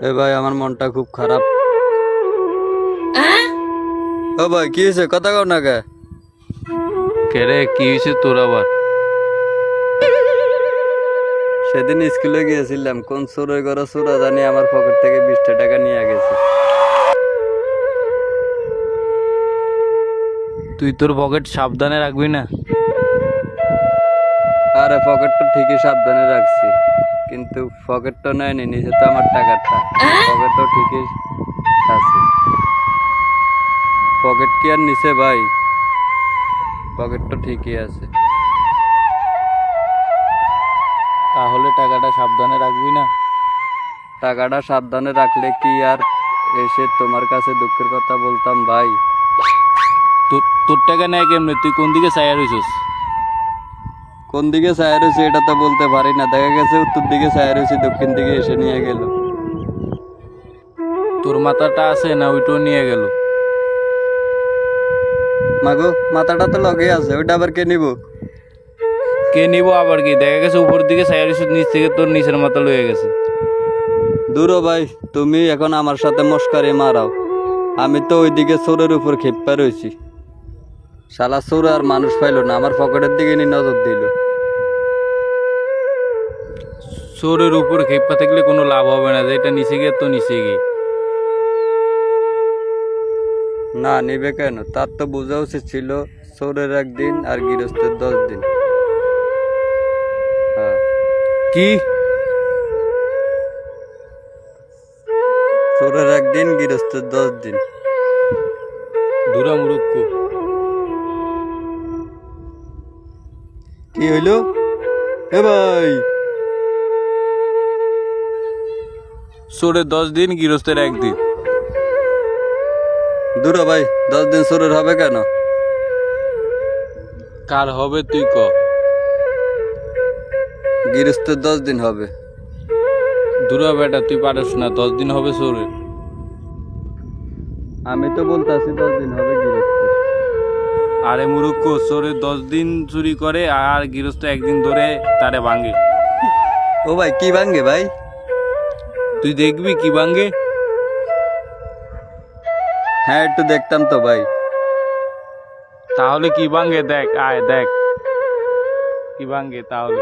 এ ভাই আমার মনটা খুব খারাপ। ও ভাই কি হয়েছে, কথা কও না কে? কেরে কি হয়েছে তোর আবার? সেদিন স্কুলে গিয়েছিলাম, কোন চোরে ঘরে চোরা জানি আমার পকেট থেকে 20টা টাকা নিয়ে গেছে। তুই তোর পকেট সাবধানে রাখবি না? আরে পকেট তো ঠিকই সাবধানে রাখছি, কিন্তু পকেট তো নেয়নি, নিচে তো আমার টাকাটা। পকেট তো ঠিকই আছে। পকেট কি আর নিচে ভাই? পকেট তো ঠিকই আছে। তাহলে টাকাটা সাবধানে রাখবি না? টাকাটা সাবধানে রাখলে কি আর এসে তোমার কাছে দুঃখের কথা বলতাম ভাই? তোর টাকা নেয় কেমনে? তুই কোন দিকে চাইয়া রইছস? কোন দিকে চায় রয়েছে এটা তো বলতে পারি না, দেখা গেছে উত্তর দিকে চায় রয়েছে, দক্ষিণ দিকে এসে নিয়ে গেল। তোর মাথাটা আছে না ওইটাও নিয়ে গেল? মাগো মাথাটা তো লগে আছে, ওইটা আবার কে নিব? কে নিব আবার? কি দেখা গেছে উপর দিকে চাইয়া রইছস, নিচ থেকে তোর নিচের মাথা লয়ে গেছে। দূরও ভাই, তুমি এখন আমার সাথে মস্কারি মারাও। আমি তো ওইদিকে চোরের উপর খেপা রয়েছি। শালা চোর আর মানুষ পাইলো না, আমার পকেটের দিকে নি নজর দিল। চোরের উপর খেপা থাকলে কোনো লাভ হবে না, যেটা নিচে গিয়ে তো নিচে গিয়ে। না নিবে কেন? তার তো বোঝা উচিত ছিল চোরের 1 দিন আর গৃহস্থের 10 দিন। হ্যাঁ, কি? চোরের 1 দিন গৃহস্থের 10 দিন। ধুরা মুরুক্ষ। কি হইলো? এ ভাই, চোরের 10 দিন, গৃহস্থের 1 দিন। দূরও ভাই, 10 দিন চোরের হবে কেন? কার হবে তুই ক? গৃহস্থের 10 দিন হবে। ধুরা বেটা, তুই পারিস না, 10 দিন হবে চোরের। আমি তো বলতেছি 10 দিন হবে গৃহস্থের। আরে মুরুক্ষ, চোরের 10 দিন চুরি করে আর গৃহস্থ 1 দিন ধরে তারে ভাঙে। ও ভাই কি ভাঙ্গে ভাই? তুই দেখবি কি ভাঙে। হ্যাঁ একটু দেখতাম তো ভাই। তাহলে কি ভাঙে দেখ, আয় দেখ কি ভাঙে তাহলে।